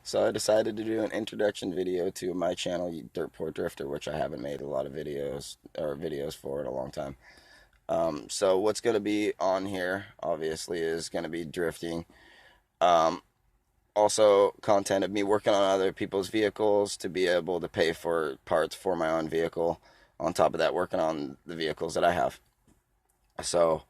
So I decided to do an introduction video to my channel, Dirt Poor Drifter, which I haven't made a lot of videos for in a long time. So what's going to be on here, obviously, is going to be drifting. Um, Also, content of me working on other people's vehicles to be able to pay for parts for my own vehicle. On top of that, working on the vehicles that I have. So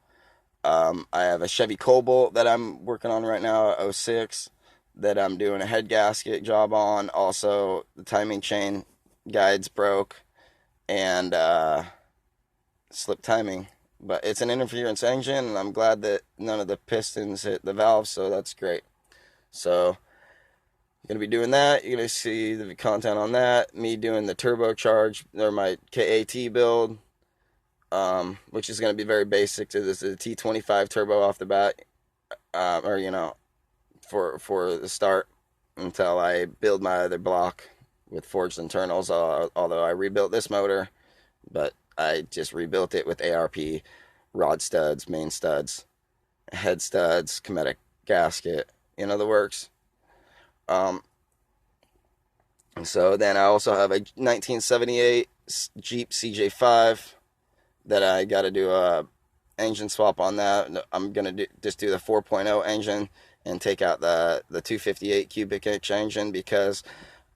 I have a Chevy Cobalt that I'm working on right now, '06, that I'm doing a head gasket job on. Also, the timing chain guides broke and slip timing. But it's an interference engine, and I'm glad that none of the pistons hit the valve, so that's great. So, you're going to be doing that. You're going to see the content on that. Me doing the turbocharge, or my KAT build, which is going to be very basic to this. The T25 turbo off the bat, or for the start until I build my other block with forged internals. Although I rebuilt this motor, but I just rebuilt it with ARP rod studs, main studs, head studs, Cometic gasket, the works. Um, so then I also have a 1978 Jeep CJ5 that I got to do a engine swap on that. I'm gonna just do the 4.0 engine and take out the 258 cubic inch engine because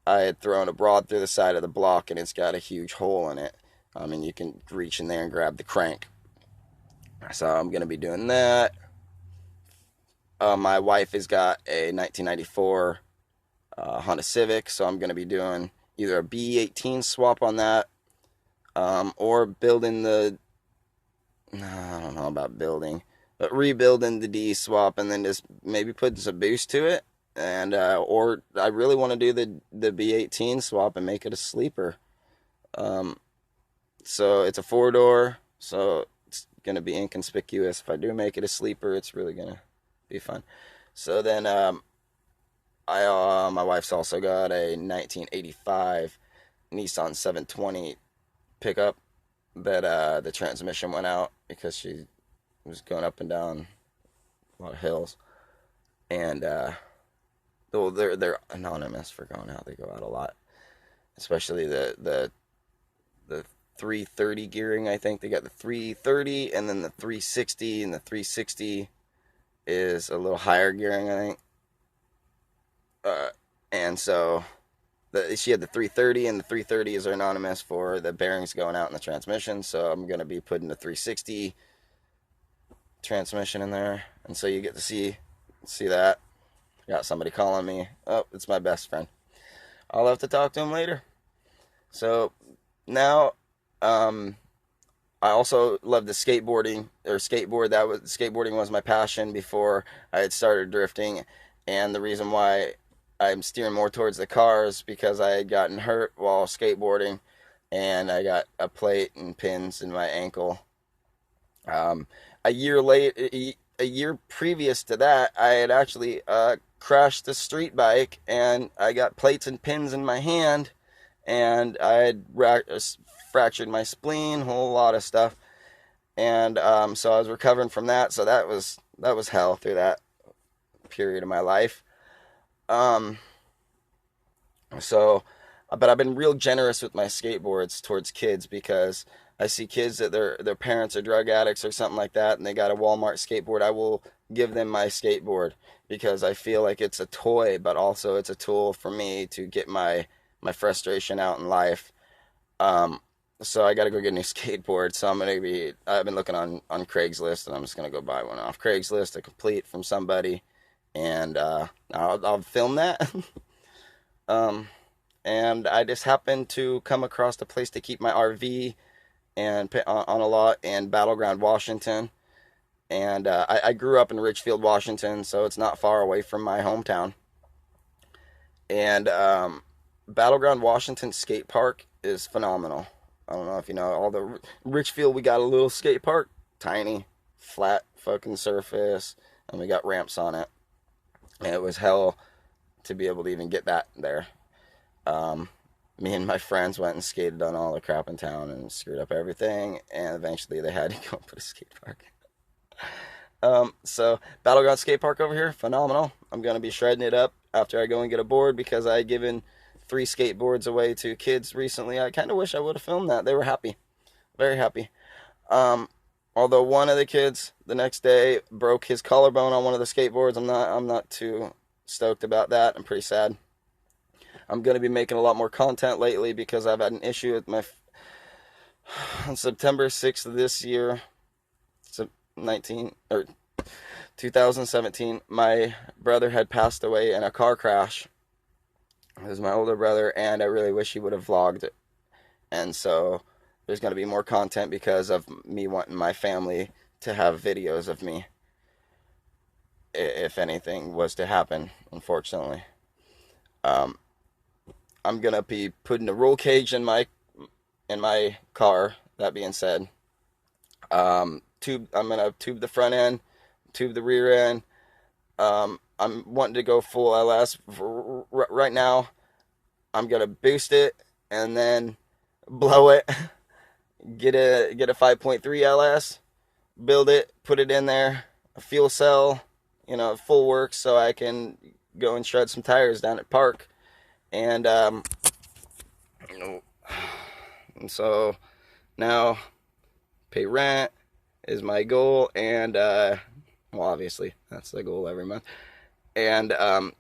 I had thrown a broad through the side of the block and it's got a huge hole in it. And you can reach in there and grab the crank. So I'm gonna be doing that. My wife has got a 1994 Honda Civic, so I'm gonna be doing either a B18 swap on that, or building I don't know about building, but rebuilding the D swap and then just maybe putting some boost to it. And or I really want to do the B18 swap and make it a sleeper. Um, so it's a 4-door, so it's gonna be inconspicuous. If I do make it a sleeper, it's really gonna be fun. So then I my wife's also got a 1985 Nissan 720 pickup that the transmission went out because she was going up and down a lot of hills, and well, they're anonymous for going out. They go out a lot, especially the 330 gearing. I think they got the 330 and then the 360, and the 360 is a little higher gearing, I think. And so she had the 330, and the 330 is anonymous for the bearings going out in the transmission. So I'm gonna be putting the 360 transmission in there, and so you get to see that. Got somebody calling me. Oh, it's my best friend. I'll have to talk to him later. So now, I also love the skateboard. Skateboarding was my passion before I had started drifting, and the reason why I'm steering more towards the cars because I had gotten hurt while skateboarding, and I got a plate and pins in my ankle. Um, a year previous to that, I had actually crashed a street bike, and I got plates and pins in my hand, and I had fractured my spleen, a whole lot of stuff, and so I was recovering from that. So that was hell through that period of my life. Um, so, but I've been real generous with my skateboards towards kids because I see kids that their parents are drug addicts or something like that, and they got a Walmart skateboard. I will give them my skateboard because I feel like it's a toy, but also it's a tool for me to get my frustration out in life. Um, so I got to go get a new skateboard. So I've been looking on Craigslist, and I'm just gonna go buy one off Craigslist, a complete from somebody, and I'll film that. um, and I just happened to come across a place to keep my RV and on a lot in Battleground, Washington. And I grew up in Richfield, Washington, so it's not far away from my hometown. And Battleground, Washington skate park is phenomenal. I don't know if you know all the Richfield. We got a little skate park, tiny, flat fucking surface, and we got ramps on it. And it was hell to be able to even get that there. Um, Me and my friends went and skated on all the crap in town and screwed up everything. And eventually they had to go and put a skate park. So Battleground Skate Park over here, phenomenal. I'm gonna be shredding it up after I go and get a board because I given 3 skateboards away to kids recently. I kind of wish I would have filmed that. They were happy, very happy. Um, Although one of the kids the next day broke his collarbone on one of the skateboards. I'm not too stoked about that. I'm pretty sad. I'm gonna be making a lot more content lately because I've had an issue with my on September 6th of this year, 19 or 2017, my brother had passed away in a car crash. It was my older brother, and I really wish he would have vlogged it. And so there's going to be more content because of me wanting my family to have videos of me if anything was to happen, unfortunately. Um, I'm going to be putting a roll cage in my car. That being said, I'm going to tube the front end, tube the rear end. I'm wanting to go full LS. Right now, I'm going to boost it and then blow it. Get a 5.3 LS, build it, put it in there, a fuel cell, full works, so I can go and shred some tires down at Park. And and so now pay rent is my goal, and well, obviously that's the goal every month. And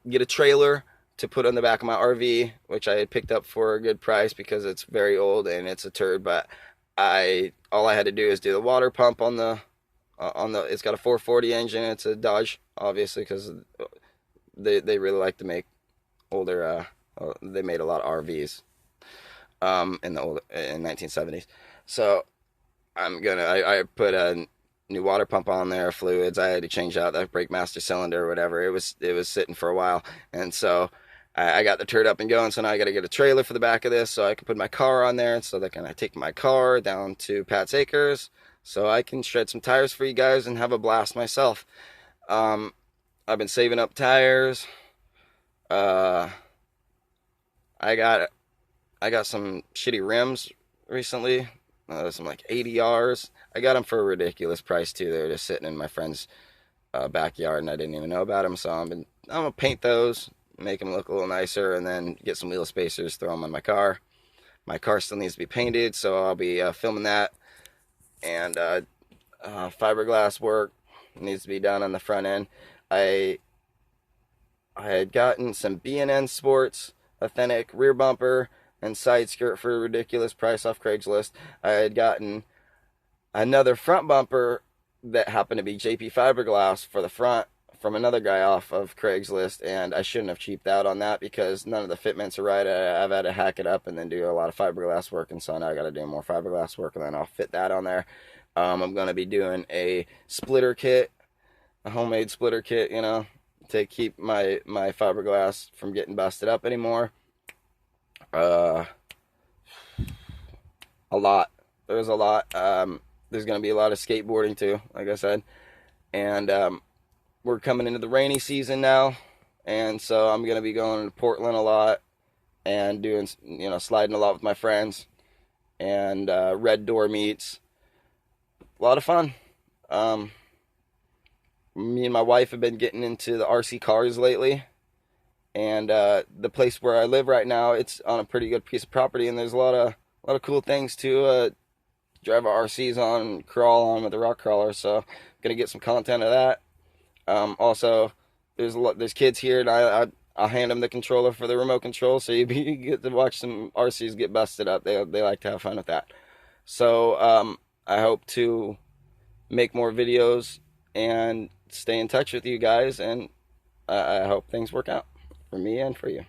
get a trailer to put on the back of my RV, which I had picked up for a good price because it's very old and it's a turd. But all I had to do is do the water pump on the it's got a 440 engine. It's a Dodge, obviously, because they really like to make older. They made a lot of RVs in 1970s. So I put a new water pump on there, fluids. I had to change out that brake master cylinder or whatever. It was sitting for a while, and so I got the turd up and going. So now I got to get a trailer for the back of this so I can put my car on there, so that I take my car down to Pat's Acres so I can shred some tires for you guys and have a blast myself. I've been saving up tires. Uh, I got some shitty rims recently. Some like 80Rs. I got them for a ridiculous price too. They were just sitting in my friend's backyard, and I didn't even know about them. So I'm gonna paint those, make them look a little nicer, and then get some wheel spacers, throw them on my car. My car still needs to be painted, so I'll be filming that. And fiberglass work needs to be done on the front end. I had gotten some B&N Sports authentic rear bumper and side skirt for a ridiculous price off Craigslist. I had gotten another front bumper that happened to be JP fiberglass for the front from another guy off of Craigslist, and I shouldn't have cheaped out on that because none of the fitments are right. I've had to hack it up and then do a lot of fiberglass work, and so now I got to do more fiberglass work, and then I'll fit that on there. I'm going to be doing a splitter kit, a homemade splitter kit, to keep my fiberglass from getting busted up anymore. A lot. There's a lot. There's going to be a lot of skateboarding too, like I said. And we're coming into the rainy season now. And so I'm going to be going to Portland a lot and doing, sliding a lot with my friends. And Red Door meets. A lot of fun. Me and my wife have been getting into the RC cars lately. And the place where I live right now, it's on a pretty good piece of property, and there's a lot of cool things to drive our RCs on and crawl on with the rock crawler. So I'm gonna get some content of that. Also, there's kids here, and I'll hand them the controller for the remote control, so you get to watch some RCs get busted up. They like to have fun with that. So I hope to make more videos and stay in touch with you guys, and I hope things work out for me and for you.